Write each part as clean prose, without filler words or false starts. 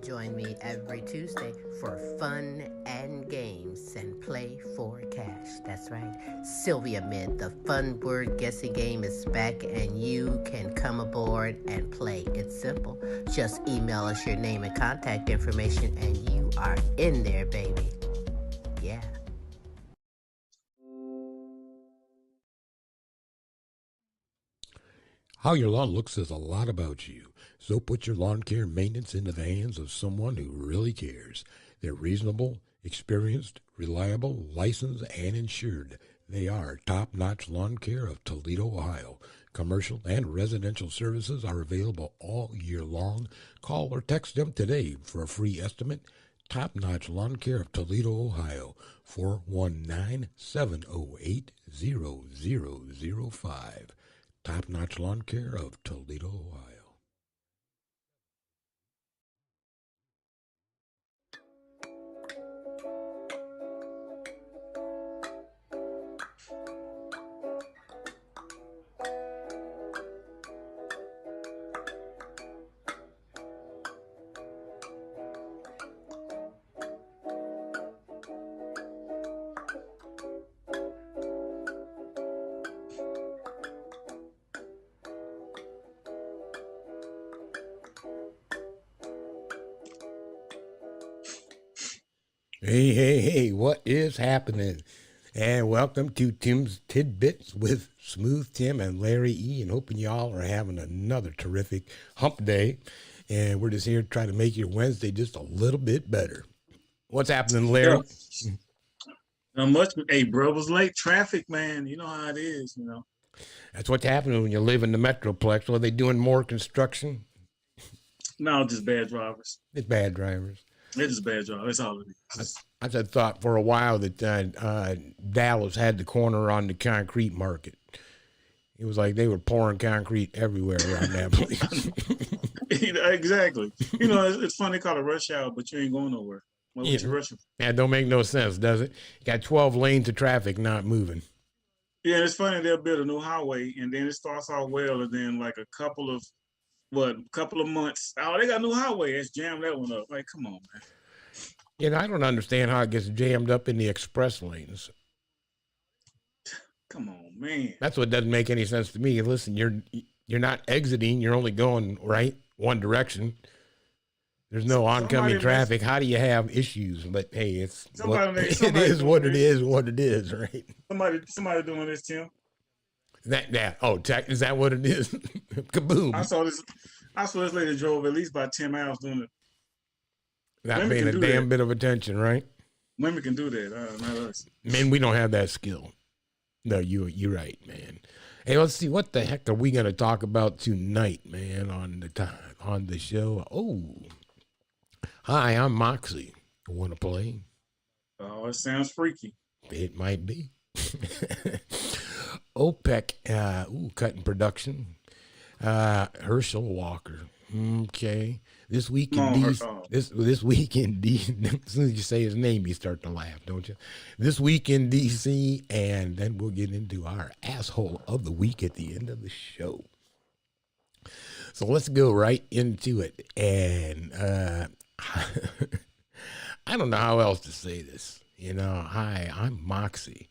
Join me every Tuesday for fun and games and play for cash. That's right. Sylvia Mid, the fun word guessing game is back and you can come aboard and play. It's simple. Just email us your name and contact information and you are in there, baby. Yeah. How your lawn looks says a lot about you. So put your lawn care maintenance into the hands of someone who really cares. They're reasonable, experienced, reliable, licensed, and insured. They are Top-Notch Lawn Care of Toledo, Ohio. Commercial and residential services are available all year long. Call or text them today for a free estimate. Top-Notch Lawn Care of Toledo, Ohio. 419-708-0005. Top-Notch Lawn Care of Toledo, Ohio. Hey, what is happening? And welcome to Tim's Tidbits with Smooth Tim and Larry E. And hoping y'all are having another terrific hump day. And we're just here to try to make your Wednesday just a little bit better. What's happening, Larry? Not much. Hey, bro, was late traffic, man. You know how it is, you know. That's what's happening when you live in the Metroplex. Are they doing more construction? No, just bad drivers. It's bad drivers. It's just bad drivers. That's all it is. I just thought for a while that Dallas had the corner on the concrete market. It was like they were pouring concrete everywhere around that place. Exactly. You know, it's funny, they call it rush hour, but you ain't going nowhere. What you rushing? That don't make no sense, does it? You got 12 lanes of traffic not moving. Yeah, it's funny, they'll build a new highway, and then it starts off well, and then like a couple of months, oh, they got a new highway. Let's jam that one up. Like, come on, man. Yeah, I don't understand how it gets jammed up in the express lanes. Come on, man. That's what doesn't make any sense to me. Listen, you're not exiting. You're only going right one direction. There's no oncoming traffic. How do you have issues? But hey, it is what it is, right? Somebody doing this, Tim. Is that what it is? Kaboom! I saw this lady drove at least about 10 miles doing it. Not paying a damn bit of attention, right? Women can do that, not us. Men, we don't have that skill. No, you're right, man. Hey, let's see, what the heck are we gonna talk about tonight, man? On the show. Oh, hi, I'm Moxie. Want to play? Oh, it sounds freaky. It might be. OPEC, cutting production. Herschel Walker. Okay. This week in this week in DC, as soon as you say his name, you start to laugh, don't you? This week in DC, and then we'll get into our asshole of the week at the end of the show. So let's go right into it. And I don't know how else to say this. You know, hi, I'm Moxie.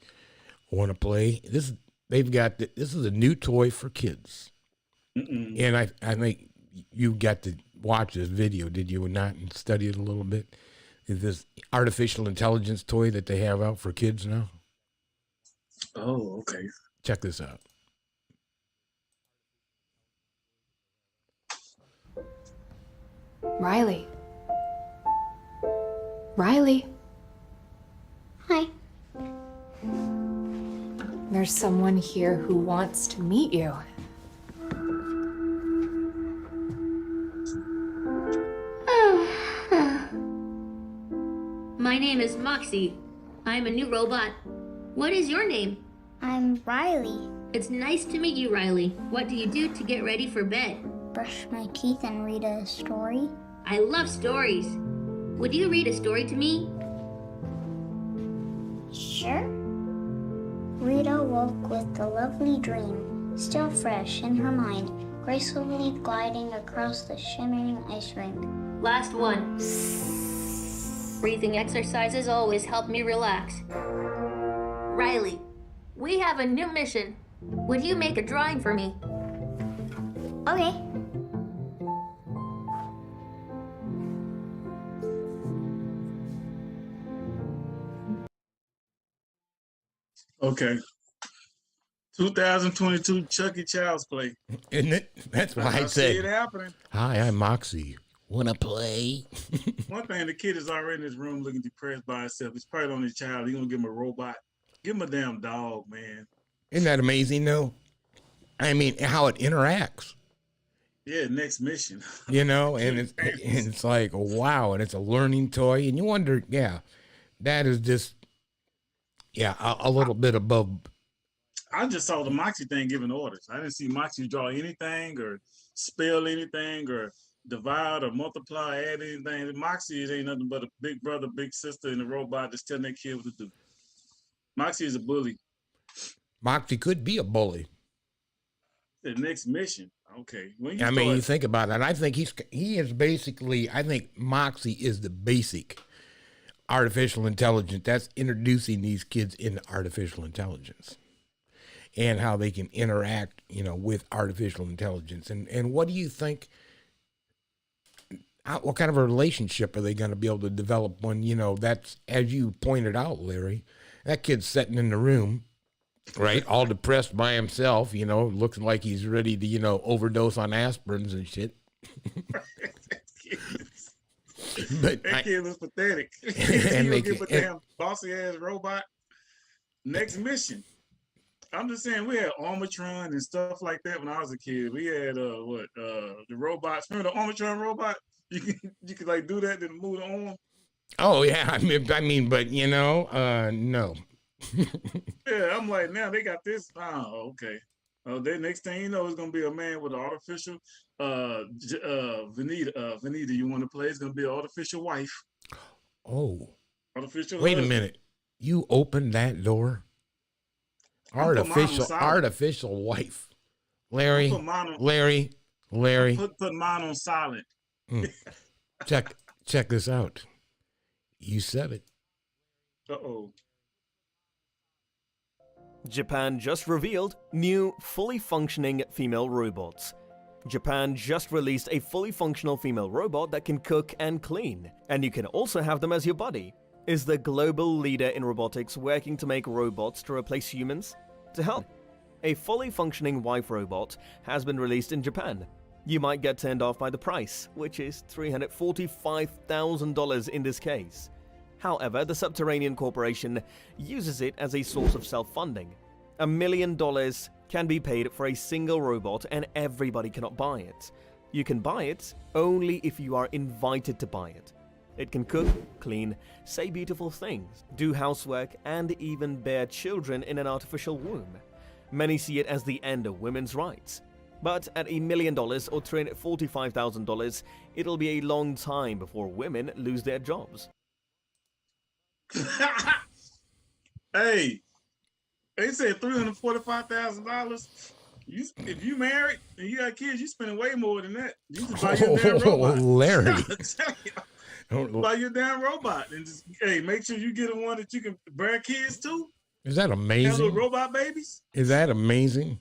Want to play? This is a new toy for kids. And I think you got to watch this video, did you not, and study it a little bit? Is this artificial intelligence toy that they have out for kids now? Oh, okay. Check this out. Riley. Riley. Hi. There's someone here who wants to meet you. My name is Moxie. I'm a new robot. What is your name? I'm Riley. It's nice to meet you, Riley. What do you do to get ready for bed? brush my teeth and read a story? I love stories. Would you read a story to me? Sure. Rita woke with a lovely dream, still fresh in her mind, gracefully gliding across the shimmering ice rink. Last one. Breathing exercises always help me relax. Riley, we have a new mission. Would you make a drawing for me? Okay. Okay. 2022 Chucky Child's Play. Isn't it? That's why I see it said, happening. hi, I'm Moxie. Wanna play? One thing, the kid is already in his room looking depressed by himself. He's probably on his child. He's gonna give him a robot. Give him a damn dog, man. Isn't that amazing, though? I mean, how it interacts. Yeah, next mission. You know, and it's like, wow, and it's a learning toy. And you wonder, yeah, that is just, yeah, a little bit above. I just saw the Moxie thing giving orders. I didn't see Moxie draw anything or spell anything or divide or multiply, add anything. Moxie ain't nothing but a big brother, big sister, and a robot that's telling that kid what to do. Moxie is a bully. Moxie could be a bully. The next mission. Okay. I mean, you think about it. I think he is basically, I think Moxie is the basic artificial intelligence. That's introducing these kids into artificial intelligence and how they can interact, you know, with artificial intelligence. And what do you think, what kind of a relationship are they going to be able to develop when, you know, that's, as you pointed out, Larry, that kid's sitting in the room, right, all depressed by himself, you know, looks like he's ready to, you know, overdose on aspirins and shit. But that kid was pathetic. And they give a damn bossy ass robot. Next mission. I'm just saying, we had Armatron and stuff like that when I was a kid. We had the robots. Remember the Armatron robot? You could like do that and move the arm. Oh yeah, I mean, but you know, no. Yeah, I'm like, now they got this. Oh, okay. Then next thing you know, it's gonna be a man with an artificial Vanita, you want to play? It's gonna be an artificial wife. Oh. Artificial. Wait a minute. You opened that door? Artificial wife. Larry. Put mine on silent. Check this out. You said it. Uh-oh. Japan just revealed new, fully functioning female robots. Japan just released a fully functional female robot that can cook and clean, and you can also have them as your buddy. Is the global leader in robotics working to make robots to replace humans? To help, a fully functioning wife robot has been released in Japan. You might get turned off by the price, which is $345,000 in this case. However, the Subterranean Corporation uses it as a source of self-funding. $1 million can be paid for a single robot and everybody cannot buy it. You can buy it only if you are invited to buy it. It can cook, clean, say beautiful things, do housework, and even bear children in an artificial womb. Many see it as the end of women's rights. But at $1 million or $345,000, it'll be a long time before women lose their jobs. Hey, they said $345,000. If you married and you got kids, you spending way more than that. You can buy your damn robot. Larry. Buy your damn robot and just make sure you get one that you can bear kids to. Is that amazing? Have little robot babies. Is that amazing?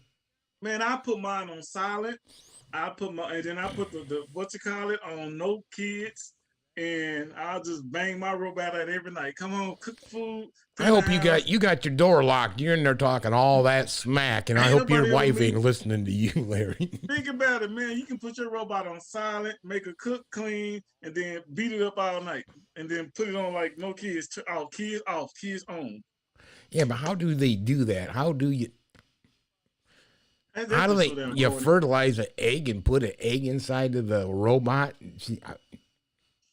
Man, I put mine on silent. And then I put the on no kids. And I'll just bang my robot out every night. Come on, cook food. I hope you got your door locked. You're in there talking all that smack, and I hope your wife ain't listening to you, Larry. Think about it, man. You can put your robot on silent, make her cook, clean, and then beat it up all night, and then put it on like no kids off, kids off, kids on. Yeah, but how do they do that? How do you? How do they? You fertilize an egg and put an egg inside of the robot?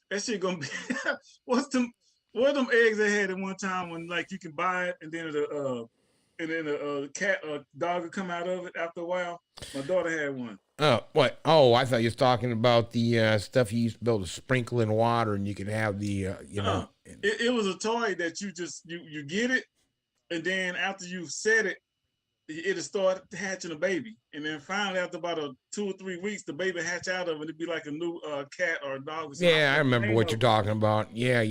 That shit gonna be what them eggs they had at one time when like you can buy it and then and then a cat, a dog would come out of it after a while. My daughter had one. What? Oh, I thought you was talking about the stuff you used to be able to sprinkle in water, and you could have the, you know. It was a toy that you get it, and then after you set it, it'll start hatching a baby, and then finally after about 2 or 3 weeks, the baby hatch out of it. It'd be like a new cat or a dog. Yeah, I remember what you're talking about. Yeah.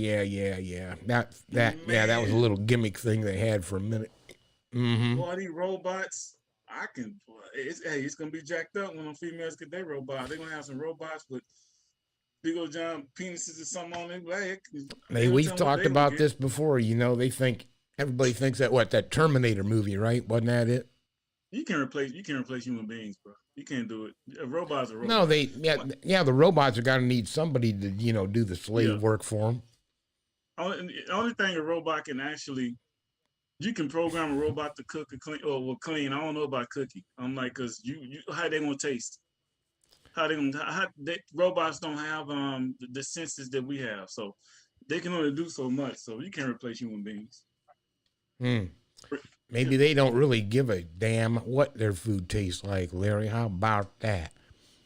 That was a little gimmick thing they had for a minute. Mm-hmm. Boy, these robots, it's gonna be jacked up when them females get their robot. They're gonna have some robots with big old giant penises or something on them. Hey, we've talked about this before. You know, everybody thinks that Terminator movie, right? Wasn't that it? You can't replace human beings, bro. You can't do it. Robots are robots. No, the robots are gonna need somebody to, you know, do the slave work for them. The only thing a robot can actually, you can program a robot to cook or clean. Clean. I don't know about cooking. I'm like, cause how they gonna taste? Robots don't have the senses that we have, so they can only do so much. So you can't replace human beings. Maybe they don't really give a damn what their food tastes like, Larry. How about that?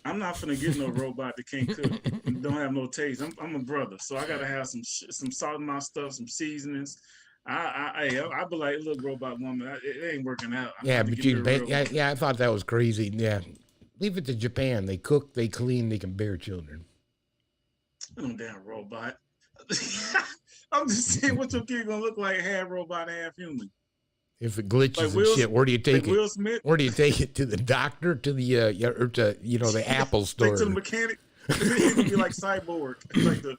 I'm not gonna get no robot that can't cook and don't have no taste. I'm a brother, so I gotta have some salt in my stuff, some seasonings. I be like, look, robot woman, it ain't working out. Yeah, but I thought that was crazy. Yeah, leave it to Japan. They cook, they clean, they can bear children. No damn robot. I'm just saying, what your kid gonna look like? Half robot, half human. If it glitches and shit, where do you take it? Will Smith? Where do you take it? To the doctor? To the or to the Apple store? Take to the mechanic. It would be like Cyborg, like the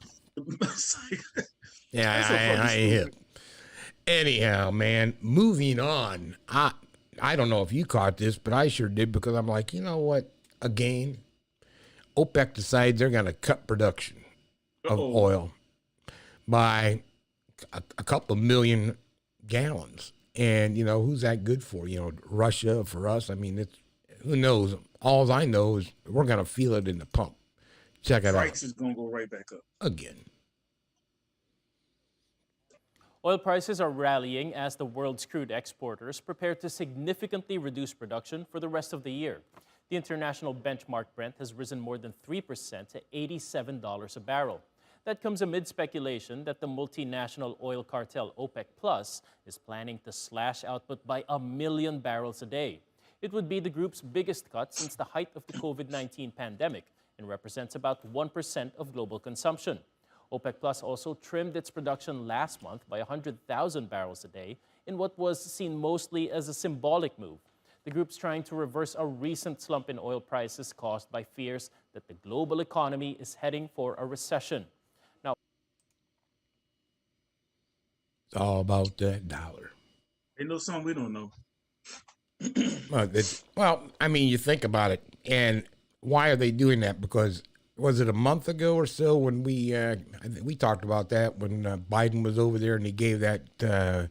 yeah, I am. Anyhow, man, moving on. I don't know if you caught this, but I sure did, because I'm like, you know what? Again, OPEC decides they're going to cut production of oil by a couple of million gallons. And, you know, who's that good for? You know, Russia, for us. I mean, who knows? All I know is we're going to feel it in the pump. Check it out. Price is going to go right back up. Again. Oil prices are rallying as the world's crude exporters prepare to significantly reduce production for the rest of the year. The international benchmark Brent has risen more than 3% to $87 a barrel. That comes amid speculation that the multinational oil cartel OPEC Plus is planning to slash output by 1 million barrels a day. It would be the group's biggest cut since the height of the COVID-19 pandemic and represents about 1% of global consumption. OPEC Plus also trimmed its production last month by 100,000 barrels a day in what was seen mostly as a symbolic move. The group's trying to reverse a recent slump in oil prices caused by fears that the global economy is heading for a recession. Now, it's all about that dollar. They know something we don't know. Well, I mean, you think about it, and why are they doing that? Because was it a month ago or so when we talked about that when Biden was over there and he gave that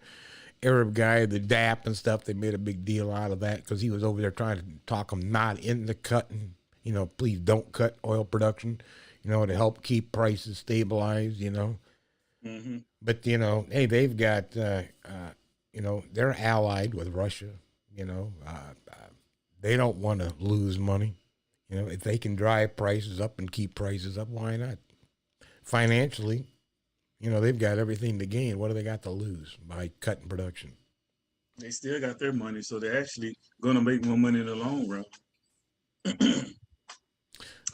Arab guy the DAP and stuff? They made a big deal out of that because he was over there trying to talk him not into cutting. You know, please don't cut oil production. You know, to help keep prices stabilized. You know, but you know, hey, they've got you know, they're allied with Russia. You know, they don't want to lose money. You know, if they can drive prices up and keep prices up, why not? Financially, you know, they've got everything to gain. What do they got to lose by cutting production? They still got their money, so they're actually going to make more money in the long run. They're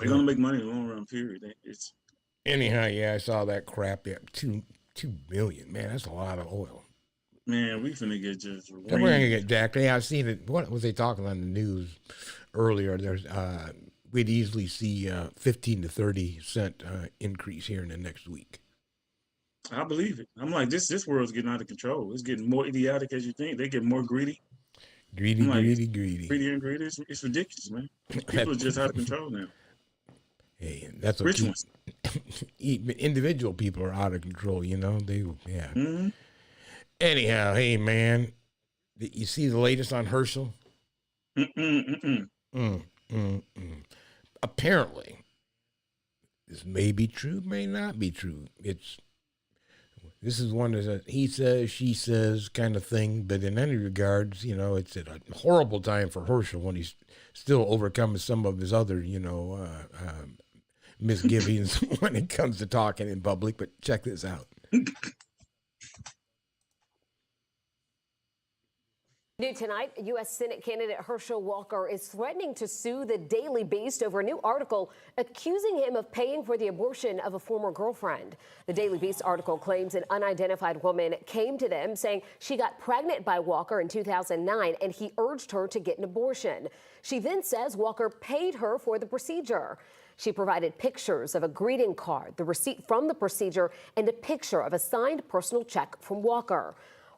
going to make money in the long run, period. Anyhow, yeah, I saw that crap. Yeah, 2 billion, man, that's a lot of oil. Man, we finna get just. We're gonna get jacked. Yeah, I've seen it. What was they talking on the news earlier? There's we'd easily see 15 to 30 cent increase here in the next week. I believe it. I'm like, this world's getting out of control. It's getting more idiotic as you think. They get more greedy. Greedy. Greedy and greedy. It's ridiculous, man. People are just out of control now. Hey, that's what rich ones. Individual people are out of control. You know, yeah. Mm-hmm. Anyhow, hey, man, you see the latest on Herschel? Apparently, this may be true, may not be true. This is one that's a he says, she says kind of thing, but in any regards, you know, it's a horrible time for Herschel when he's still overcoming some of his other, you know, misgivings when it comes to talking in public. But check this out. New tonight, U.S. Senate candidate Herschel Walker is threatening to sue the Daily Beast over a new article accusing him of paying for the abortion of a former girlfriend. The Daily Beast article claims an unidentified woman came to them saying she got pregnant by Walker in 2009 and he urged her to get an abortion. She then says Walker paid her for the procedure. She provided pictures of a greeting card, the receipt from the procedure, and a picture of a signed personal check from Walker.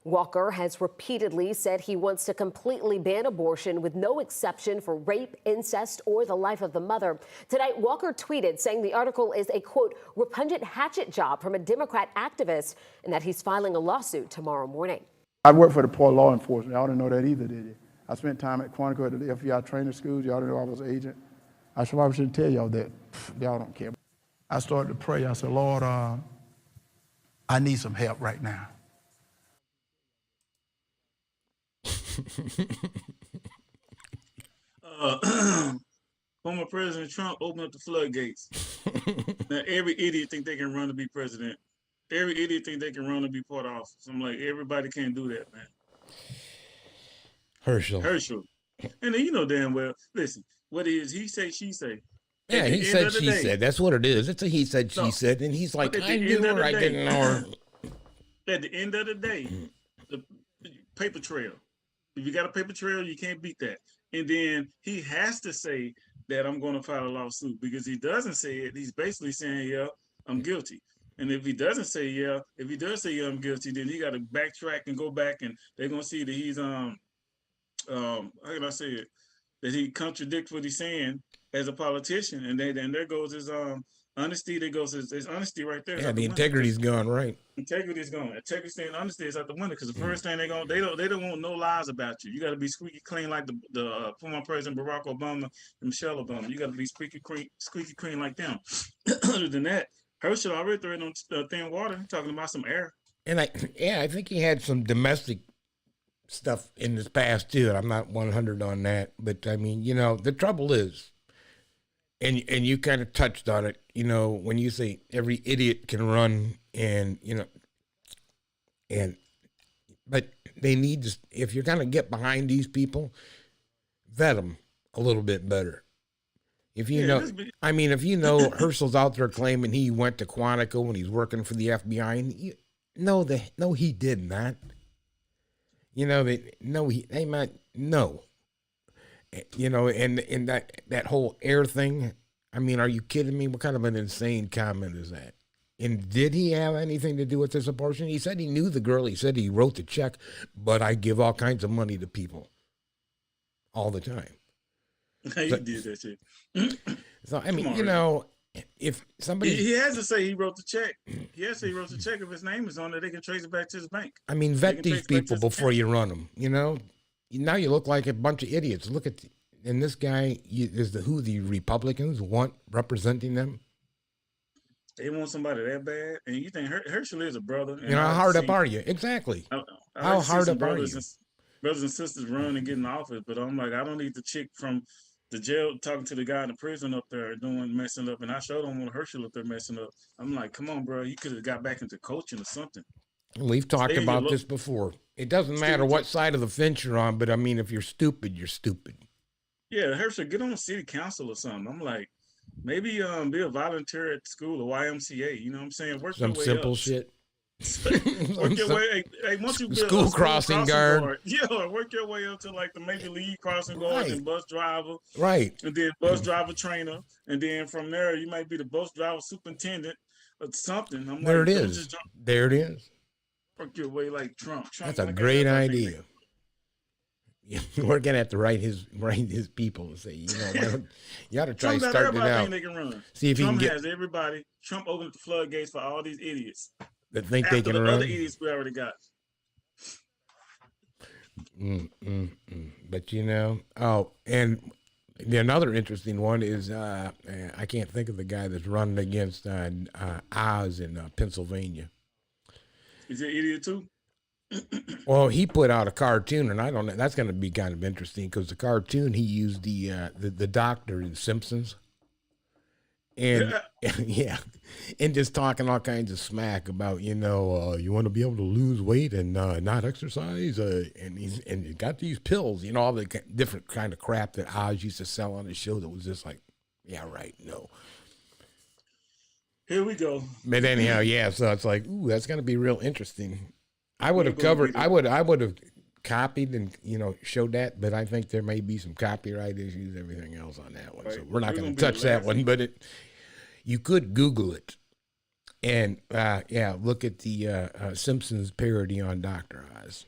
Walker has repeatedly said he wants to completely ban abortion with no exception for rape, incest, or the life of the mother. Tonight, Walker tweeted saying the article is a, quote, repugnant hatchet job from a Democrat activist and that he's filing a lawsuit tomorrow morning. I work for the Department of Law Enforcement. Y'all didn't know that either, did you? I spent time at Quantico at the FBI training schools. Y'all didn't know I was an agent. I probably shouldn't tell y'all that. Y'all don't care. I started to pray. I said, Lord, I need some help right now. Former President Trump opened up the floodgates. Now every idiot think they can run to be president. Every idiot think they can run to be part of office. I'm like, everybody can't do that, man. Herschel. And then you know damn well, listen, what is he say, she say. Yeah, he said, she said. That's what it is. It's a he said, she said. And he's like, I knew her, I didn't know her. At the end of the day, the paper trail. If you got a paper trail, you can't beat that. And then he has to say that I'm going to file a lawsuit, because he doesn't say it. He's basically saying, yeah, I'm guilty. And if he doesn't say, yeah, if he does say, yeah, I'm guilty, then he got to backtrack and go back, and they're going to see that he's, how can I say it? That he contradicts what he's saying as a politician. And then there goes his honesty. There goes his honesty right there. Yeah, the integrity's gone, right? Integrity's gone. Integrity and honesty is out the window, because the first thing they don't want no lies about you. You got to be squeaky clean like the former President Barack Obama and Michelle Obama. You got to be squeaky clean like them. Other than that, Herschel already threw on thin water, talking about some air. And I think he had some domestic stuff in his past too. And I'm not 100 on that, but I mean, you know, the trouble is, and you kind of touched on it, you know, when you say every idiot can run, and you know, but they need to, if you're gonna get behind these people, vet them a little bit better. If you know, I mean, if you know Herschel's out there claiming he went to Quantico when he's working for the FBI, and no, he did not. You know, they might no. You know, and that whole air thing, I mean, are you kidding me? What kind of an insane comment is that? And did he have anything to do with this abortion? He said he knew the girl. He said he wrote the check, but I give all kinds of money to people all the time. He did that shit. So, I mean, you know, if somebody... He has to say he wrote the check. He has to say he wrote the check. If his name is on it, they can trace it back to his bank. I mean, vet these people before you run them, you know? Now you look like a bunch of idiots. Look at, and this guy is who the Republicans want representing them. They want somebody that bad, and you think Herschel is a brother. You know, how hard up are you? Exactly. How hard up are you? Brothers and sisters run and get in office, but I'm like, I don't need the chick from the jail talking to the guy in the prison up there messing up, and I sure don't want Herschel up there messing up. I'm like, come on, bro, you could have got back into coaching or something. We've talked about this before. It doesn't matter what side of the fence you're on, but I mean, if you're stupid, you're stupid. Yeah, Herschel, get on city council or something. I'm like, maybe be a volunteer at school or YMCA. You know what I'm saying? Work some your way simple up. shit. Work your way. Hey, once you build school crossing guard. Yeah, work your way up to like the Major League crossing guard and bus driver. Right. And then bus driver trainer, and then from there you might be the bus driver superintendent or something. I'm there like, it is. There it is. Work your way like Trump. That's a great idea. We're gonna have to write his people and say, you know, you ought to try starting it out. They can run. See if Trump he can get has everybody. Trump opened the floodgates for all these idiots that think after they can the run. Other idiots we already got. But you know, and another interesting one is I can't think of the guy that's running against Oz in Pennsylvania. Is it idiot too? Well, he put out a cartoon, and I don't know. That's going to be kind of interesting because the cartoon he used the doctor in Simpsons, and yeah, and just talking all kinds of smack about you want to be able to lose weight and not exercise, and he's got these pills, all the different kind of crap that Oz used to sell on his show that was just like, yeah, right, no. Here we go. But anyhow, yeah, so it's like, ooh, that's going to be real interesting. I would have covered. I would have copied and showed that, but I think there may be some copyright issues, everything else on that one. Right. So we're not going to touch that one. But you could Google it, and look at the Simpsons parody on Dr. Oz.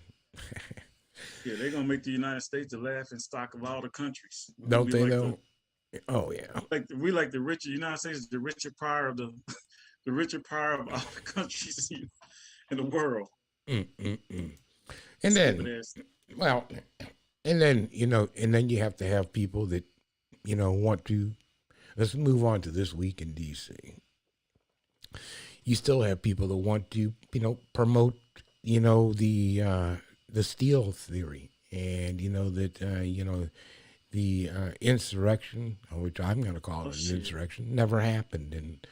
Yeah, they're gonna make the United States the laughing stock of all the countries. Don't they though? Oh yeah. We like the Richard United States is the Richard Pryor of the Richard Pryor of all the countries in the world. And then, well, and then you have to have people that want to. Let's move on to this week in D.C. You still have people that want to promote the steal theory, and that the insurrection, which I'm going to call it an insurrection, never happened. And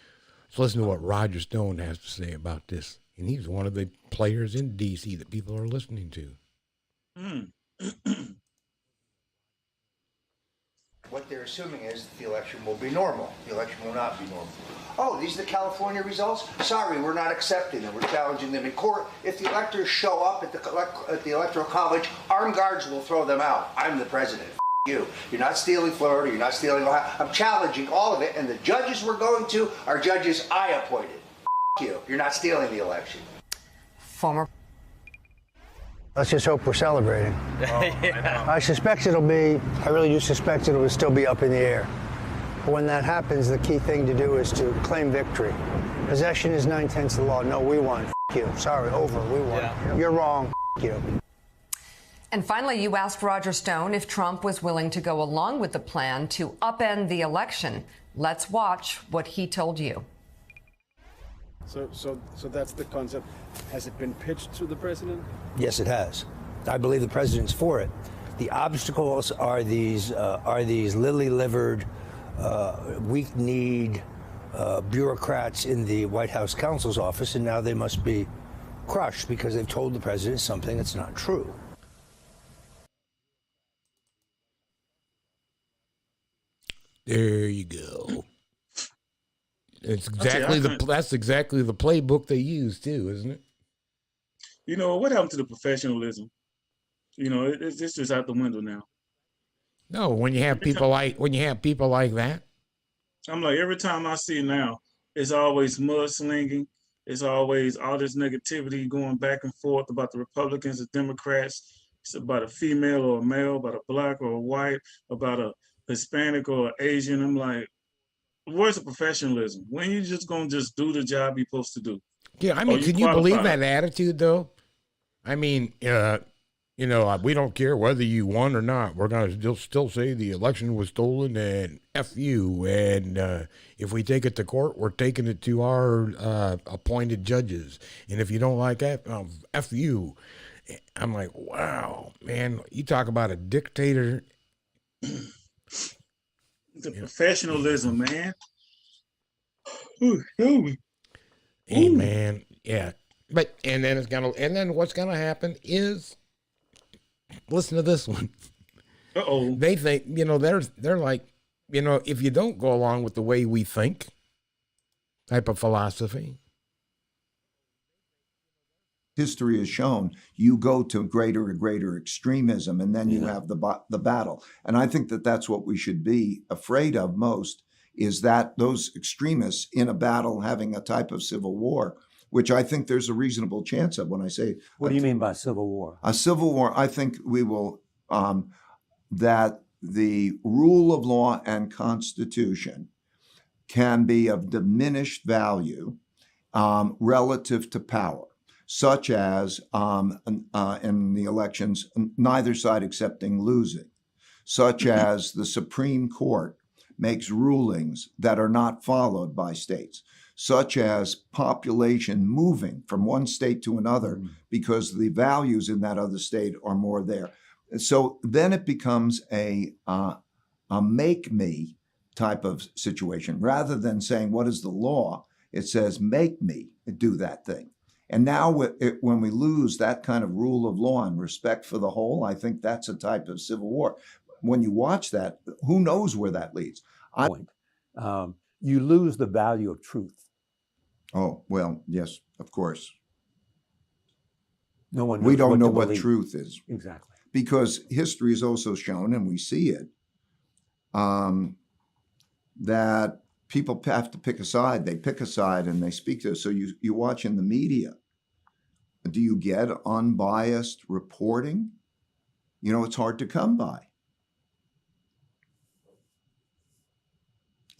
let's listen to what Roger Stone has to say about this. And he's one of the players in D.C. that people are listening to. What they're assuming is that the election will be normal. The election will not be normal. Oh, these are the California results? Sorry, we're not accepting them. We're challenging them in court. If the electors show up at the Electoral College, armed guards will throw them out. I'm the president. You. You're not stealing Florida. You're not stealing Ohio. I'm challenging all of it. And the judges we're going to are judges I appointed. You. You're not stealing the election. Let's just hope we're celebrating. I suspect I really do suspect it will still be up in the air. But when that happens, the key thing to do is to claim victory. Possession is 9/10 of the law. No, we won. You. Sorry, over. We won. Yeah. You're wrong. You. And finally, you asked Roger Stone if Trump was willing to go along with the plan to upend the election. Let's watch what he told you. So that's the concept. Has it been pitched to the president? Yes, it has. I believe the president's for it. The obstacles are these lily-livered, weak-kneed bureaucrats in the White House counsel's office, and now they must be crushed because they've told the president something that's not true. There you go. It's exactly that's exactly the playbook they use too, isn't it? What happened to the professionalism? It's just out the window now. No, when you have people like that. I'm like, every time I see now, it's always mudslinging. It's always all this negativity going back and forth about the Republicans, the Democrats. It's about a female or a male, about a black or a white, about a Hispanic or Asian. I'm like, where's the professionalism? When you just gonna just do the job you're supposed to do? Yeah, I mean, can you believe that attitude though? I mean, we don't care whether you won or not. We're gonna still say the election was stolen and F you. And if we take it to court, we're taking it to our appointed judges. And if you don't like that, F you. I'm like, wow, man, you talk about a dictator. The professionalism, man. Hey, man, yeah. But and then what's gonna happen is, listen to this one. They think they're like, if you don't go along with the way we think, type of philosophy. History has shown you go to greater and greater extremism, and then you have the battle. And I think that that's what we should be afraid of most, is that those extremists in a battle having a type of civil war, which I think there's a reasonable chance of. When I say, what do you mean by civil war? A civil war, I think we will, that the rule of law and constitution can be of diminished value relative to power. Such as in the elections, neither side accepting losing, such as the Supreme Court makes rulings that are not followed by states, such as population moving from one state to another because the values in that other state are more there. So then it becomes a make me type of situation. Rather than saying, what is the law? It says, make me do that thing. And now when we lose that kind of rule of law and respect for the whole, I think that's a type of civil war. When you watch that, who knows where that leads? You lose the value of truth. Oh, well, yes, of course. No one knows we don't know to what believe. Truth is. Exactly. Because history has also shown, and we see it, that people have to pick a side. They pick a side and they speak to us. So you watch in the media. Do you get unbiased reporting? You know, it's hard to come by.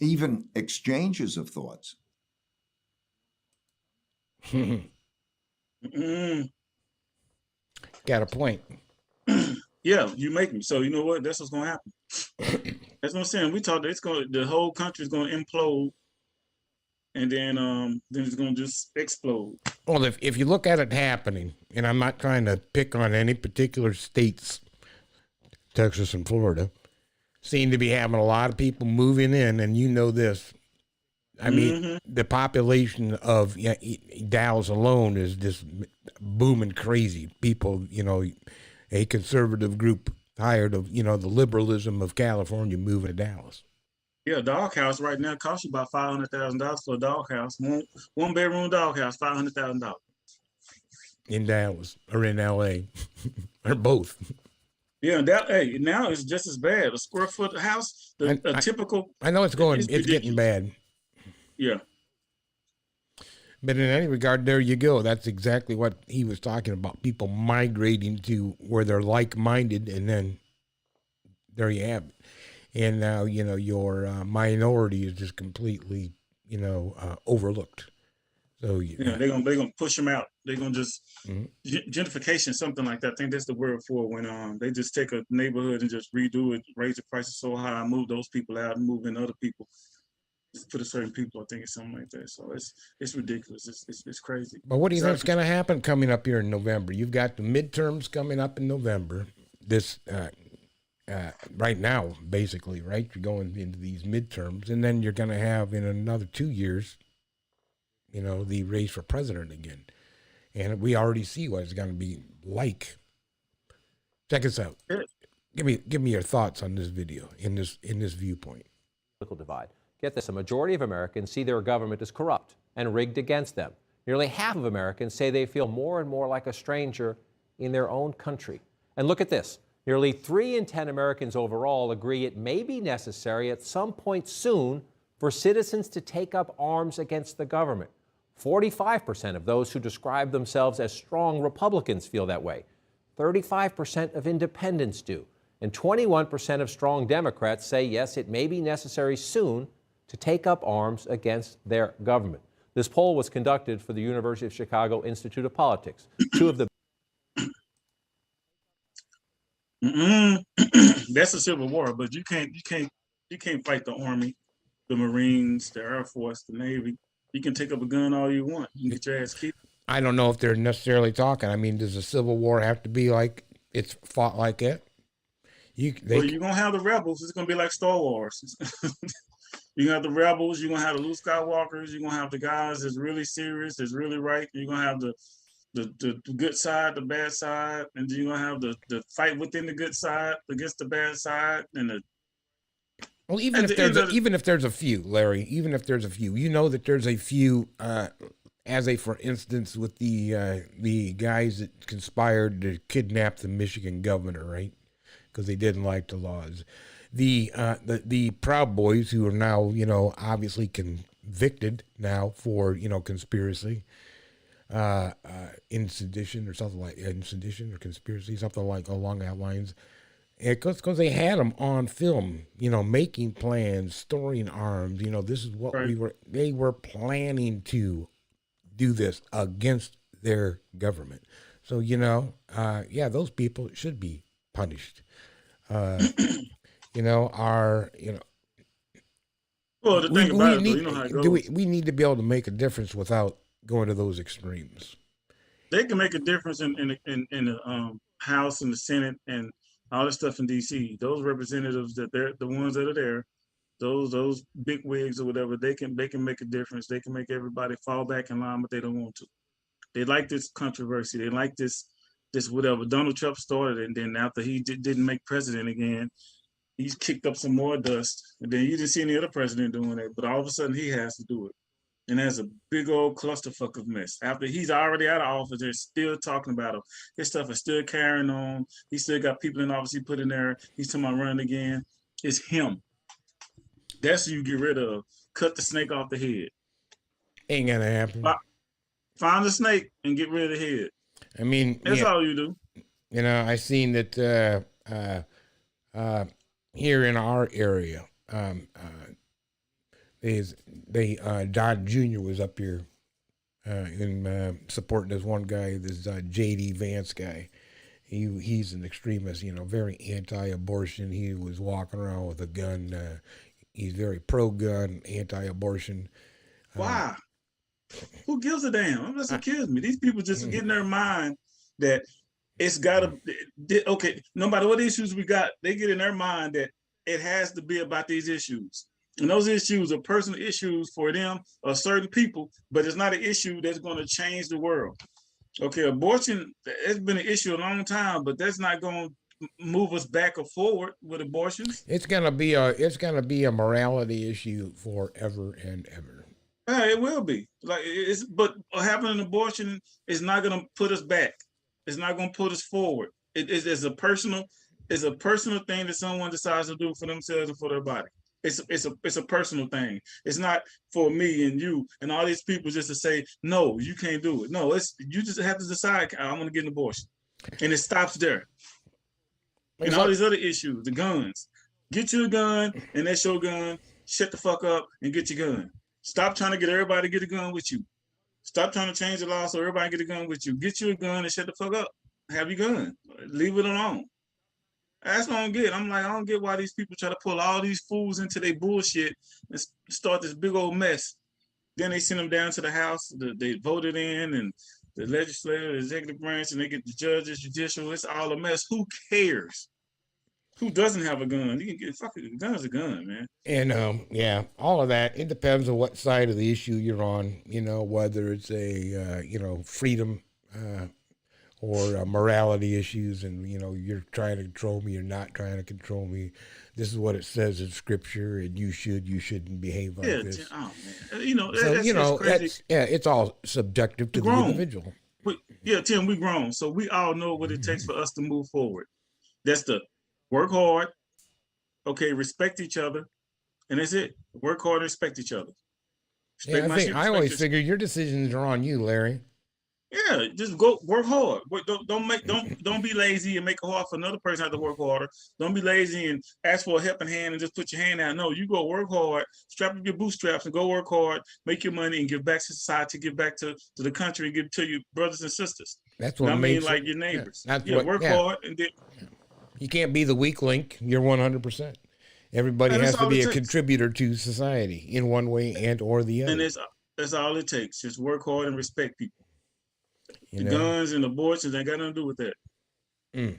Even exchanges of thoughts. Got a point. Yeah, you make me. So you know what? That's what's gonna happen. That's what I'm saying. We talked. The whole country's gonna implode, and then it's gonna just explode. Well, if you look at it happening, and I'm not trying to pick on any particular states, Texas and Florida, seem to be having a lot of people moving in, and you know this. I mean, the population of Dallas alone is just booming crazy. People, you know, a conservative group tired of, you know, the liberalism of California moving to Dallas. Yeah, doghouse right now costs you about $500,000 for a doghouse. One bedroom doghouse, $500,000. In Dallas or in LA or both. Yeah, now it's just as bad. A square foot house, typical. I know it's getting bad. Yeah. But in any regard, there you go. That's exactly what he was talking about. People migrating to where they're like-minded, and then there you have it. And now, you know, your minority is just completely, you know, overlooked. So they're gonna push them out. They're gonna just gentrification, something like that. I think that's the word for it, when they just take a neighborhood and just redo it, raise the prices so high, move those people out, and move in other people. For the certain people, I think it's something like that. So it's ridiculous. It's crazy. But what do you think is going to happen coming up here in November? You've got the midterms coming up in November. This right now, basically, right? You're going into these midterms, and then you're going to have in another 2 years, you know, the race for president again, and we already see what it's going to be like. Check us out. Give me your thoughts on this video in this viewpoint. Political divide. Get this, a majority of Americans see their government as corrupt and rigged against them. Nearly half of Americans say they feel more and more like a stranger in their own country. And look at this, nearly 3 in 10 Americans overall agree it may be necessary at some point soon for citizens to take up arms against the government. 45% of those who describe themselves as strong Republicans feel that way. 35% of independents do. And 21% of strong Democrats say, yes, it may be necessary soon to take up arms against their government. This poll was conducted for the University of Chicago Institute of Politics. Two of the That's a civil war, but you can't fight the Army, the Marines, the Air Force, the Navy. You can take up a gun all you want. You can get your ass kicked. I don't know if they're necessarily talking. I mean, does a civil war have to be like it's fought like it? You're gonna have the rebels. It's gonna be like Star Wars. You're gonna have the rebels, you're gonna have the Luke Skywalkers, you're gonna have the guys that's really serious, that's really right, you're gonna have the good side, the bad side, and then you're gonna have the fight within the good side against the bad side, and even if there's a few, Larry, even if there's a few, you know that there's a few, for instance with the guys that conspired to kidnap the Michigan governor, right? Because they didn't like the laws. The Proud Boys, who are now, you know, obviously convicted now for, you know, conspiracy, in sedition or something like conspiracy, something like along that lines. Because they had them on film, you know, making plans, storing arms. You know, this is what they were planning to do this against their government. So, you know, those people should be punished. You know, Well, the thing about it, though, you know how it goes. We need to be able to make a difference without going to those extremes. They can make a difference in the House and the Senate and all this stuff in D.C. Those representatives that they're the ones that are there, those big wigs or whatever, they can make a difference. They can make everybody fall back in line, but they don't want to. They like this controversy. They like this whatever. Donald Trump started, and then after he didn't make president again, he's kicked up some more dust. And then you didn't see any other president doing that, but all of a sudden he has to do it. And that's a big old clusterfuck of mess. After he's already out of office, they're still talking about him. His stuff is still carrying on. He still got people in office he put in there. He's talking about running again. It's him. That's who you get rid of. Cut the snake off the head. Ain't gonna happen. Find the snake and get rid of the head. I mean, that's all you do. You know, I seen that here in our area, Don Jr. was up here in supporting this one guy, this J.D. Vance guy. He's an extremist, you know, very anti-abortion. He was walking around with a gun. He's very pro-gun, anti-abortion. Why? Who gives a damn? I'm just accusing me. These people just get in their mind that it's got to, okay, no matter what issues we got, they get in their mind that it has to be about these issues. And those issues are personal issues for them or certain people, but it's not an issue that's going to change the world. Okay, abortion, it's been an issue a long time, but that's not going to move us back or forward with abortions. It's gonna be a morality issue forever and ever. Yeah, it will be. But having an abortion is not going to put us back. It's not going to put us forward. It's a personal thing that someone decides to do for themselves and for their body. It's a personal thing. It's not for me and you and all these people just to say, no, you can't do it. No, you just have to decide, I'm going to get an abortion. And it stops there. And all these other issues, the guns. Get you a gun, and that's your gun. Shut the fuck up and get your gun. Stop trying to get everybody to get a gun with you. Stop trying to change the law so everybody get a gun with you. Get you a gun and shut the fuck up. Have your gun. Leave it alone. That's what I don't get. I'm like, I don't get why these people try to pull all these fools into their bullshit and start this big old mess. Then they send them down to the House. They voted in, and the legislature, the executive branch, and they get the judges, judicial. It's all a mess. Who cares? Who doesn't have a gun? You can get fucking gun's a gun, man. And yeah, all of that. It depends on what side of the issue you're on. You know, whether it's a freedom or morality issues, and you're trying to control me, you're not trying to control me. This is what it says in Scripture, and you shouldn't behave like this. Oh man, that's crazy. It's all subjective to the individual. Tim, we grown, so we all know what it takes for us to move forward. That's the work hard, okay, respect each other, and that's it. Work hard and respect each other. I always figure your decisions are on you, Larry. Yeah, just go work hard. Don't be lazy and make it hard for another person to have to work harder. Don't be lazy and ask for a helping hand and just put your hand out. No, you go work hard, strap up your bootstraps and go work hard, make your money and give back to society, give back to the country, and give to your brothers and sisters. That's what like your neighbors. Work hard and then. You can't be the weak link. You're 100%. Everybody has to be a contributor to society in one way and or the other. And that's all it takes. Just work hard and respect people. Guns and abortions ain't got nothing to do with that.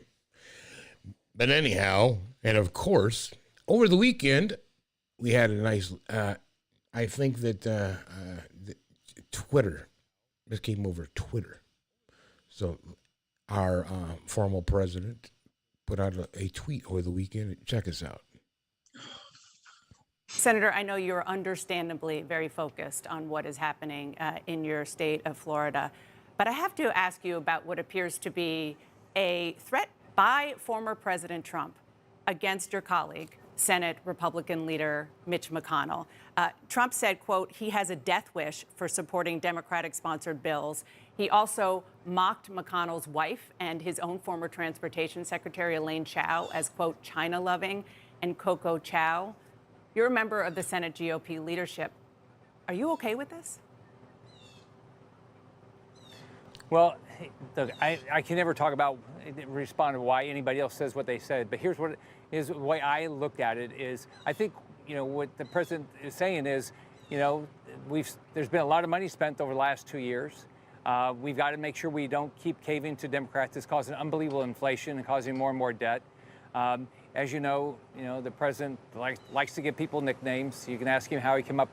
But anyhow, and of course, over the weekend, we had a nice, I think that Twitter, this came over Twitter. So our former president put out a tweet over the weekend. Check us out. Senator, I know you're understandably very focused on what is happening in your state of Florida, but I have to ask you about what appears to be a threat by former President Trump against your colleague, Senate Republican leader Mitch McConnell. Trump said, quote, he has a death wish for supporting Democratic-sponsored bills. He also mocked McConnell's wife and his own former Transportation Secretary Elaine Chao as, quote, China-loving and Coco Chow. You're a member of the Senate GOP leadership. Are you okay with this? Well, look, I can never respond to why anybody else says what they said, but here's what is the way I looked at it is I think what the president is saying is, there's been a lot of money spent over the last 2 years. We've got to make sure we don't keep caving to Democrats. It's causing unbelievable inflation and causing more and more debt. As you know, the president likes to give people nicknames. You can ask him how he came up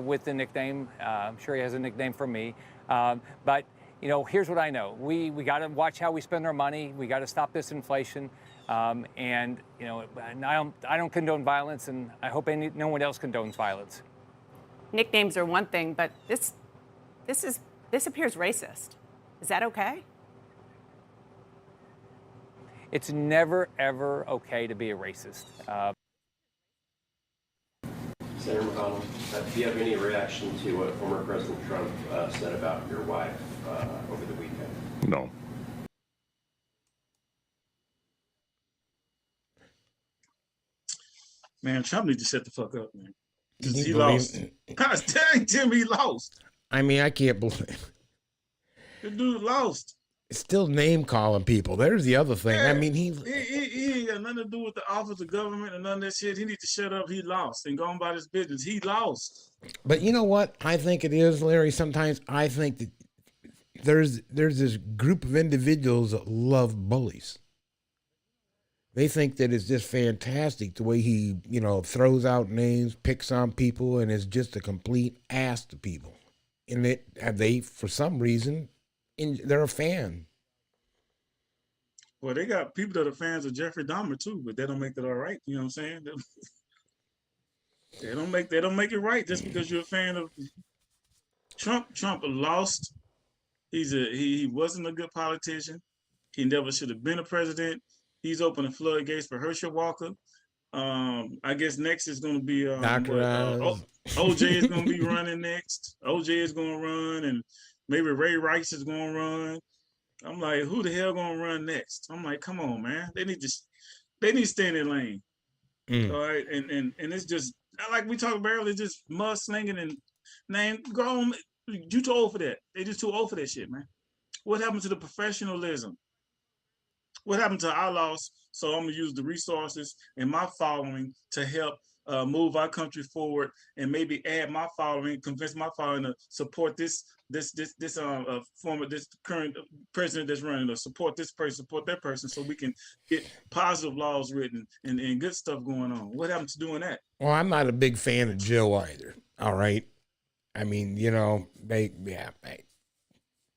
with the nickname. I'm sure he has a nickname for me. But here's what I know. We got to watch how we spend our money. We got to stop this inflation. And I don't condone violence, and I hope no one else condones violence. Nicknames are one thing, but this appears racist. Is that okay? It's never, ever okay to be a racist. Senator McConnell, do you have any reaction to what former President Trump said about your wife over the weekend? No. Man, Trump needs to shut the fuck up, man. He lost. God dang, Tim, he lost. I mean, I can't believe the dude lost. Still name calling people. There's the other thing. Yeah. I mean, he ain't got nothing to do with the office of government and none of that shit. He needs to shut up. He lost and go on about his business. He lost. But you know what? I think it is, Larry. Sometimes I think that there's this group of individuals that love bullies. They think that it's just fantastic the way he, throws out names, picks on people, and is just a complete ass to people. And they, for some reason, they're a fan. Well, they got people that are fans of Jeffrey Dahmer too, but they don't make that all right. You know what I'm saying? They don't make it right just because you're a fan of Trump. Trump lost. He wasn't a good politician. He never should have been a president. He's opened the floodgates for Herschel Walker. I guess next is going to be OJ is going to be running next. OJ is going to run, and maybe Ray Rice is going to run. I'm like, who the hell going to run next? I'm like, come on, man. They need to stay in their lane. All right, and it's just like we talked about earlier, just mud slinging and name grown. You too old for that. They just too old for that shit, man. What happened to the professionalism? What happened to our loss? So I'm gonna use the resources and my following to help move our country forward, and maybe add my following, convince my following to support this current president that's running, or support this person, support that person, so we can get positive laws written and good stuff going on. What happened to doing that? Well, I'm not a big fan of Joe either. All right. I mean,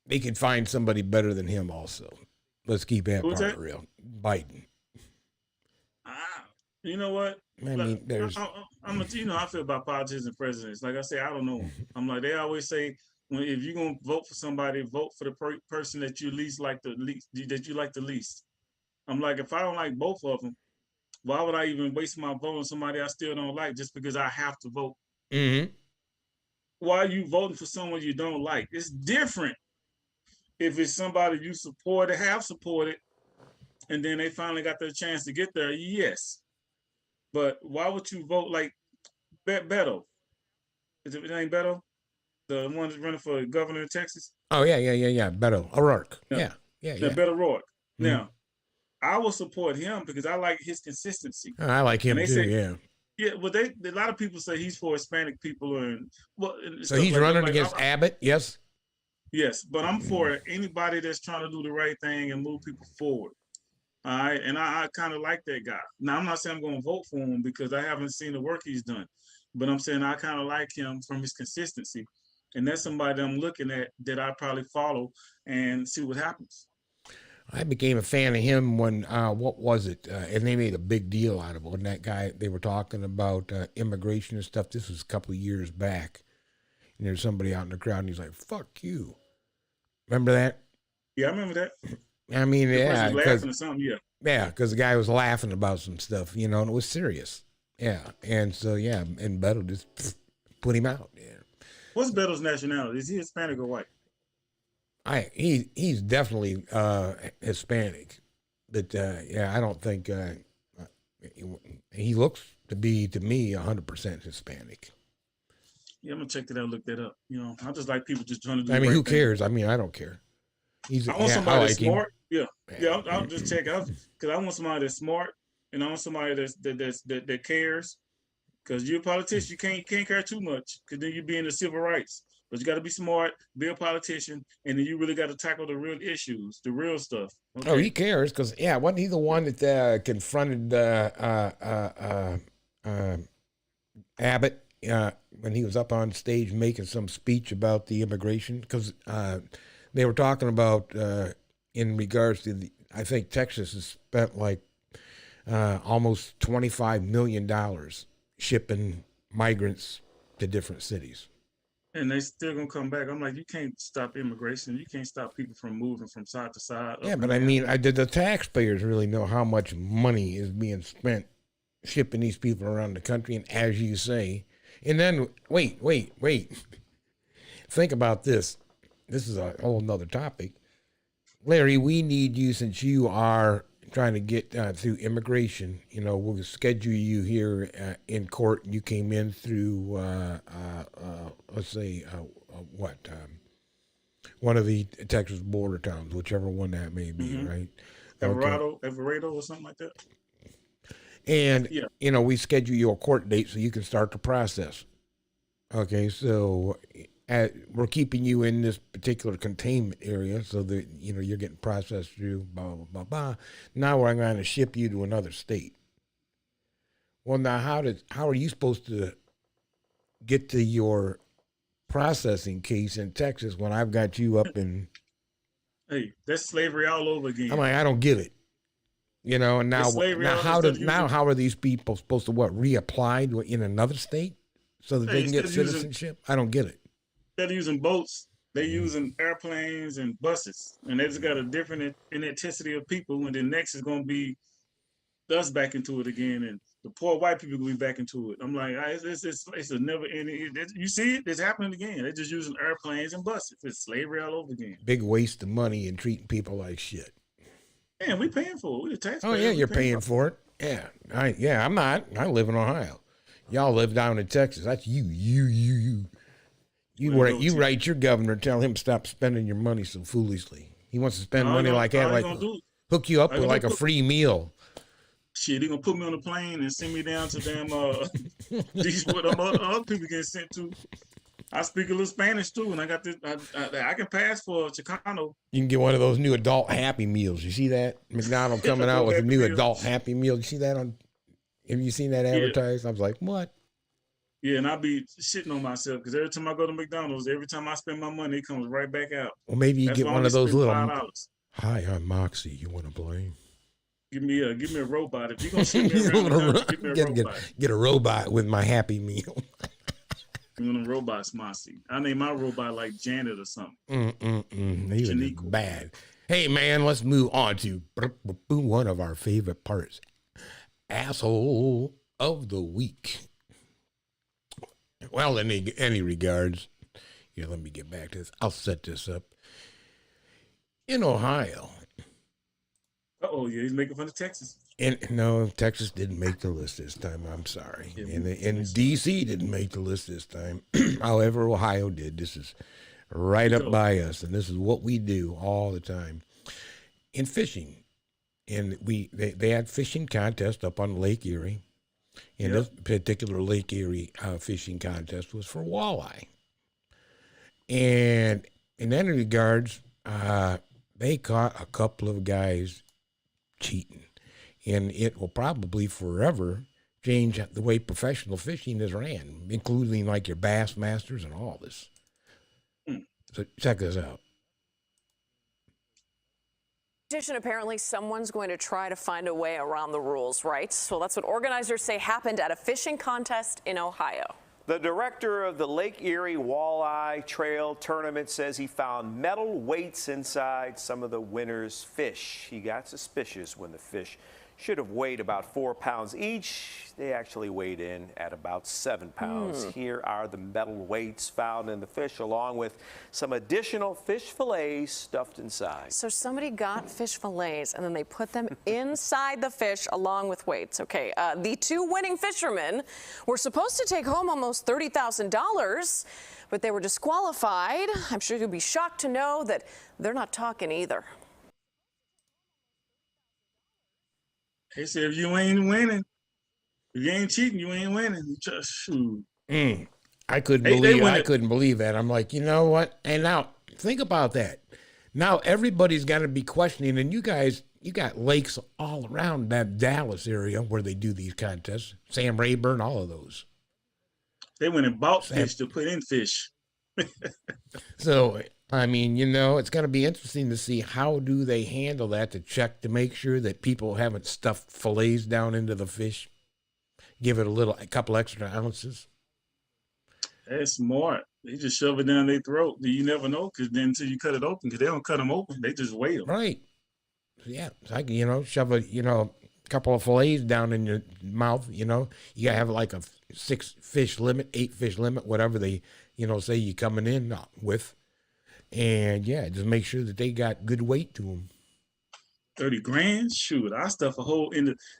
they could find somebody better than him also. Let's keep that part real. Biden. You know what? I mean, I feel about politicians and presidents. Like I say, I don't know. I'm like, they always say, if you're gonna vote for somebody, vote for the person that you like the least. I'm like, if I don't like both of them, why would I even waste my vote on somebody I still don't like just because I have to vote? Mm-hmm. Why are you voting for someone you don't like? It's different if it's somebody you support or have supported, and then they finally got their chance to get there. Yes. But why would you vote like Beto? Is it name Beto? The one that's running for governor of Texas? Oh, yeah. Beto O'Rourke. Yeah. Beto O'Rourke. Mm-hmm. Now, I will support him because I like his consistency. I like him too, Yeah, well, a lot of people say he's for Hispanic people, so he's running against Abbott, yes? Yes, but I'm for anybody that's trying to do the right thing and move people forward. All right, and I kind of like that guy. Now, I'm not saying I'm going to vote for him because I haven't seen the work he's done, but I'm saying I kind of like him from his consistency, and that's somebody that I'm looking at that I probably follow and see what happens. I became a fan of him when, what was it? And they made a big deal out of it. When that guy, they were talking about immigration and stuff. This was a couple of years back. And there's somebody out in the crowd, and he's like, fuck you. Remember that? Yeah, I remember that. I mean, yeah. Laughing or something, yeah. Yeah, because the guy was laughing about some stuff, and it was serious. Yeah, and so, yeah, and Beto just put him out. Yeah. What's Beto's nationality? Is he Hispanic or white? He's definitely Hispanic, but I don't think he looks to be, to me, 100% Hispanic. Yeah, I'm gonna check that out, look that up. I just like people just trying to do. I mean, who cares? I mean, I don't care. I want somebody that's smart. Yeah. I'll just check out because I want somebody that's smart, and I want somebody that cares. Because you're a politician, you can't care too much, because then you be in the civil rights. But you got to be smart, be a politician, and then you really got to tackle the real issues, the real stuff. Okay? Oh, he cares because wasn't he the one that confronted Abbott when he was up on stage making some speech about the immigration? Because they were talking about in regards to I think Texas has spent like almost $25 million shipping migrants to different cities. And they still gonna come back. I'm like, you can't stop immigration. You can't stop people from moving from side to side. Yeah, but I mean, did the taxpayers really know how much money is being spent shipping these people around the country? And as you say, and then wait. Think about this. This is a whole nother topic. Larry, we need you, since you are trying to get through immigration. You know, we'll schedule you here in court. You came in through, let's say, one of the Texas border towns, whichever one that may be, right? Alvarado or something like that. And, you know, we schedule you a court date so you can start the process. Okay, so we're keeping you in this particular containment area so that, you know, you're getting processed through, blah, blah, blah, blah. Now we're going to ship you to another state. Well, now how are you supposed to get to your processing case in Texas when I've got you up in... Hey, that's slavery all over again. I'm like, I don't get it. You know, and now how are these people supposed to reapply in another state so that they can get citizenship? I don't get it. Instead of using boats, they're using airplanes and buses, and they just got a different intensity of people. And then next is going to be us back into it again, and the poor white people will be back into it. I'm like, it's a never ending. You see it? It's happening again. They're just using airplanes and buses. It's slavery all over again. Big waste of money and treating people like shit. Yeah, we paying for it. We the taxpayers. Oh yeah, you're paying for it. Yeah, I'm not. I live in Ohio. Y'all live down in Texas. That's you. You write your governor, tell him stop spending your money so foolishly. He wants to spend money like that, like hook you up with like a free meal. Shit, he gonna put me on a plane and send me down to damn these what other people get sent to. I speak a little Spanish too, and I got this. I can pass for Chicano. You can get one of those new adult Happy Meals. You see that? McDonald's coming out with a new adult Happy Meal. You see that on? Have you seen that advertised? I was like, what? Yeah, and I be shitting on myself because every time I go to McDonald's, every time I spend my money, it comes right back out. Well, maybe you get one of those little. Hi, I'm Moxie. You want to play? Give me a robot. If you're gonna ship me around, give me a robot. Get a robot with my Happy Meal. One of them robots, Moxie. I name my robot like Janet or something. Even bad. Hey man, let's move on to one of our favorite parts. Asshole of the week. Well, in any regards, let me get back to this. I'll set this up. In Ohio. He's making fun of Texas. No, Texas didn't make the list this time. I'm sorry. And D.C. didn't make the list this time. However, Ohio did. This is right up by us, and this is what we do all the time. In fishing, and they had fishing contest up on Lake Erie. And this particular Lake Erie fishing contest was for walleye. And in that regards, they caught a couple of guys cheating. And it will probably forever change the way professional fishing is ran, including like your Bass Masters and all this. So check this out. Apparently, someone's going to try to find a way around the rules, right? So that's what organizers say happened at a fishing contest in Ohio. The director of the Lake Erie Walleye Trail Tournament says he found metal weights inside some of the winners' fish. He got suspicious when the fish should have weighed about 4 pounds each. They actually weighed in at about 7 pounds. Here are the metal weights found in the fish, along with some additional fish fillets stuffed inside. So somebody got fish fillets and then they put them inside the fish along with weights. Okay, the two winning fishermen were supposed to take home almost $30,000, but they were disqualified. I'm sure you'll be shocked to know that they're not talking either. They said, if you ain't winning, If you ain't cheating, you ain't winning. You just shoot. I couldn't believe that. I'm like, you know what? And now think about that. Now everybody's got to be questioning, and you guys, you got lakes all around that Dallas area where they do these contests. Sam Rayburn, all of those. They went and bought fish to put in fish. So, I mean, you know, it's going to be interesting to see how do they handle that to check to make sure that people haven't stuffed fillets down into the fish. Give it a couple extra ounces. That's smart. They just shove it down their throat. You never know, because then until you cut it open, because they don't cut them open, they just weigh them. Right. Yeah, it's like, you know, shove a couple of fillets down in your mouth. You know, you gotta have like a 6 fish limit, 8 fish limit, whatever they, say you're coming in with, and yeah, just make sure that they got good weight to them. 30 grand? Shoot, I stuff a whole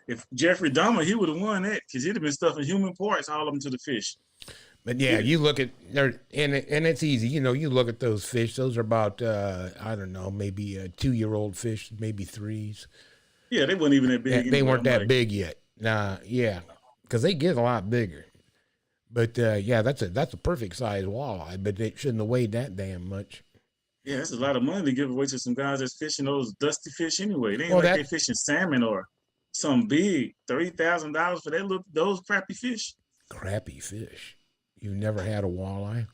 if Jeffrey Dahmer, he would have won that, because he'd have been stuffing human parts all of them to the fish. But yeah, you look at and it's easy. You know, you look at those fish. Those are about I don't know, maybe 2-year-old fish, maybe 3s. Yeah, they weren't even that big. Yeah, they weren't that big yet. Nah, yeah, because they get a lot bigger. But yeah, that's a perfect size walleye. But they shouldn't have weighed that damn much. Yeah, that's a lot of money to give away to some guys that's fishing those dusty fish anyway. They ain't they fishing salmon or some big $30,000 for those crappy fish. Crappy fish. You've never had a walleye?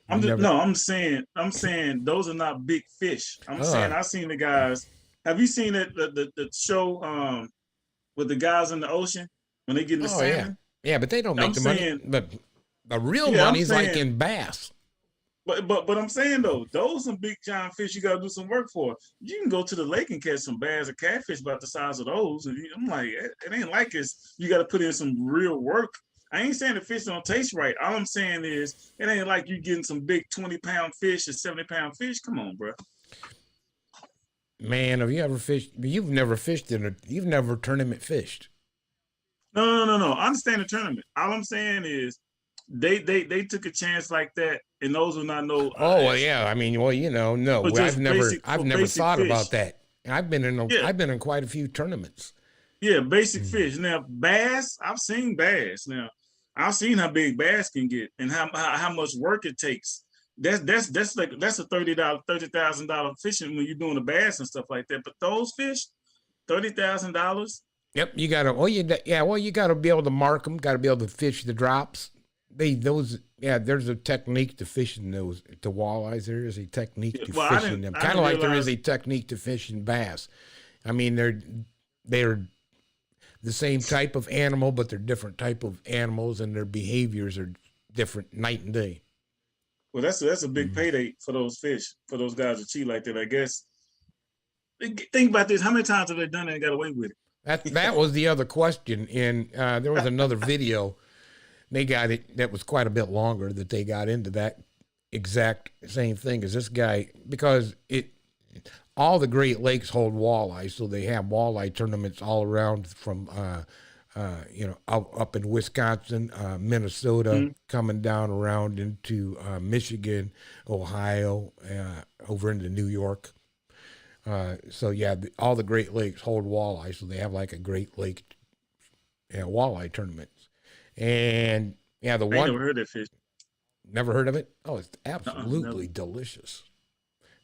I'm saying those are not big fish. I'm saying I've seen the guys. Have you seen the show with the guys in the ocean when they get in the salmon? Yeah, but they don't make the money. But the real money's like in bass. But I'm saying though, those some big giant fish you gotta do some work for. You can go to the lake and catch some bass or catfish about the size of those. And I'm like, it ain't like you gotta put in some real work. I ain't saying the fish don't taste right. All I'm saying is it ain't like you getting some big 20-pound fish or 70-pound fish. Come on, bro. Man, have you ever fished? You've never fished you've never tournament fished. No. I understand the tournament. All I'm saying is they took a chance like that, and those were not no. Oh well, yeah. I mean, well, no. I've never thought fish. About that. I've been in quite a few tournaments. Yeah, basic fish. Now bass, I've seen bass. Now I've seen how big bass can get and how much work it takes. That's a $30,000 fishing when you're doing the bass and stuff like that. But those fish, $30,000. Yep, you gotta be able to mark them. Got to be able to fish the drops. There's a technique to fishing those to walleyes. There is a technique to fishing them, kind of like there is a technique to fishing bass. I mean, they're the same type of animal, but they're different type of animals, and their behaviors are different night and day. Well, that's a big payday for those fish, for those guys that cheat like that, I guess. Think about this. How many times have they done it and got away with it? That was the other question. And there was another video. They got it that was quite a bit longer that they got into that exact same thing as this guy, because all the Great Lakes hold walleye, so they have walleye tournaments all around from up in Wisconsin, Minnesota, coming down around into Michigan, Ohio, over into New York. So yeah, all the Great Lakes hold walleye, so they have like a Great Lake walleye tournaments. And yeah, I never heard that fish. Never heard of it? Oh, it's absolutely delicious.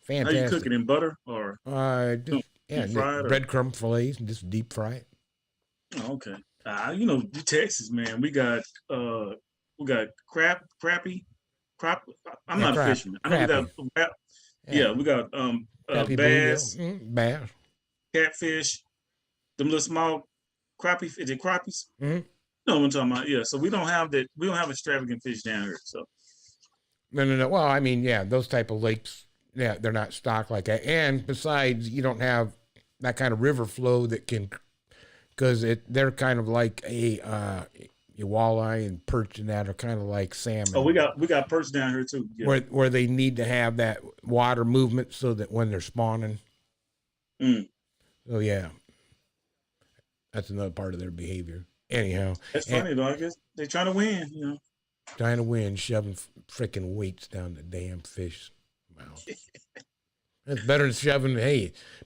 Fantastic. How you cook it, in butter or deep fried breadcrumb fillets and just deep fry it. Oh, okay. Texas, man, we got crappie. I'm not a fisherman. I know we got bass, bass, catfish, them little small crappie. Is it crappies? Mm-hmm. You know what I'm talking about? Yeah. So we don't have that. We don't have extravagant fish down here. So no. Well, I mean, yeah, those type of lakes, yeah, they're not stocked like that. And besides, you don't have that kind of river flow that can, because they're kind of like a walleye and perch and that are kind of like salmon. Oh, we got perch down here too. Yeah. Where they need to have that water movement so that when they're spawning. So yeah, that's another part of their behavior. Anyhow, that's funny though. I guess they're trying to win. Trying to win, shoving freaking weights down the damn fish mouth. It's better than shoving,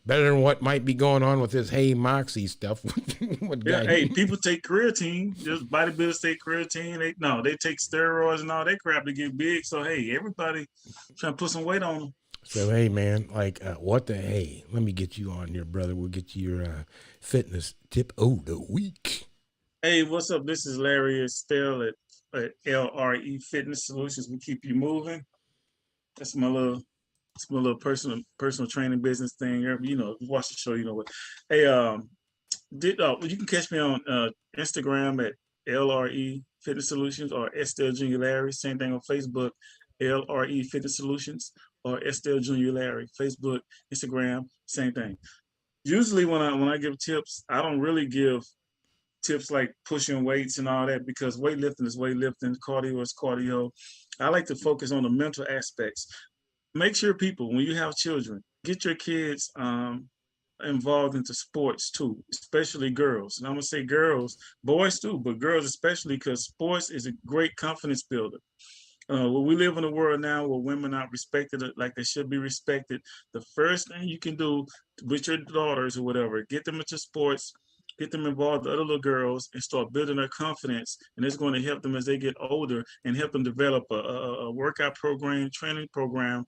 better than what might be going on with this Moxie stuff. Hey, people take creatine. Just bodybuilders take creatine. They take steroids and all that crap to get big. So, everybody trying to put some weight on them. So, man, let me get you on here, brother. We'll get you your fitness tip of the week. Hey, what's up? This is Larry Estelle at LRE Fitness Solutions. We keep you moving. That's my little personal training business thing. You know, watch the show, you know what. Hey, you can catch me on Instagram at LRE Fitness Solutions or Estelle Junior Larry. Same thing on Facebook, LRE Fitness Solutions or Estelle Junior Larry. Facebook, Instagram, same thing. Usually when I give tips, I don't really give tips like pushing weights and all that, because weightlifting is weightlifting, cardio is cardio. I like to focus on the mental aspects. Make sure people, when you have children, get your kids involved into sports too, especially girls. And I'm gonna say girls, boys too, but girls especially, because sports is a great confidence builder. We live in a world now where women are respected like they should be respected. The first thing you can do with your daughters or whatever, get them into sports, get them involved with other little girls, and start building their confidence. And it's going to help them as they get older and help them develop a workout program, training program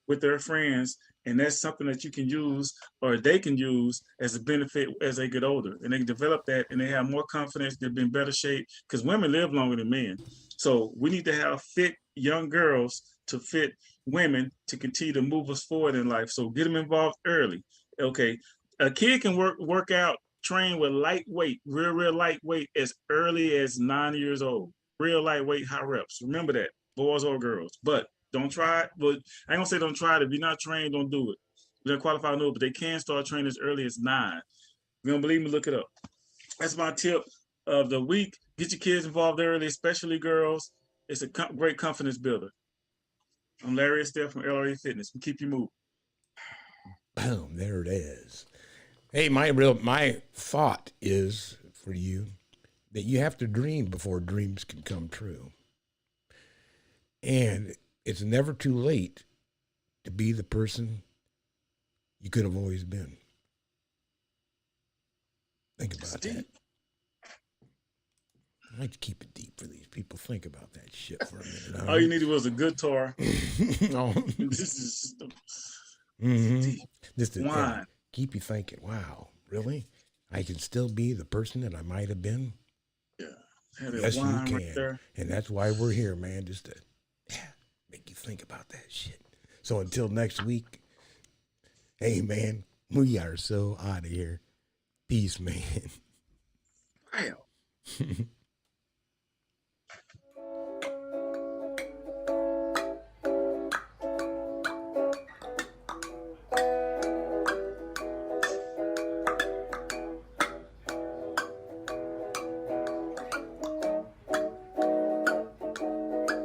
with their friends. And that's something that you can use, or they can use as a benefit as they get older. And they can develop that, and they have more confidence, they'll be in better shape, because women live longer than men. So we need to have fit young girls to fit women to continue to move us forward in life. So get them involved early. Okay, a kid can work out, train with lightweight, real lightweight as early as 9 years old. Real lightweight, high reps. Remember that, boys or girls. But don't try it. But I ain't gonna say don't try it. If you're not trained, don't do it. You're not qualified to do it, but they can start training as early as 9. If you don't believe me, look it up. That's my tip of the week. Get your kids involved early, especially girls. It's a great confidence builder. I'm Larry Estelle from LRE Fitness. We keep you moving. Boom, there it is. Hey, my thought is for you that you have to dream before dreams can come true. And it's never too late to be the person you could have always been. Think about that. I like to keep it deep for these people. Think about that shit for a minute. All you needed was a guitar. No. This is Just to wine. Keep you thinking, wow, really? I can still be the person that I might have been? Yeah. Have that Yes, you wine can. right there. And that's why we're here, man, just to make you think about that shit. So until next week, hey, man, we are so out of here. Peace, man. Wow.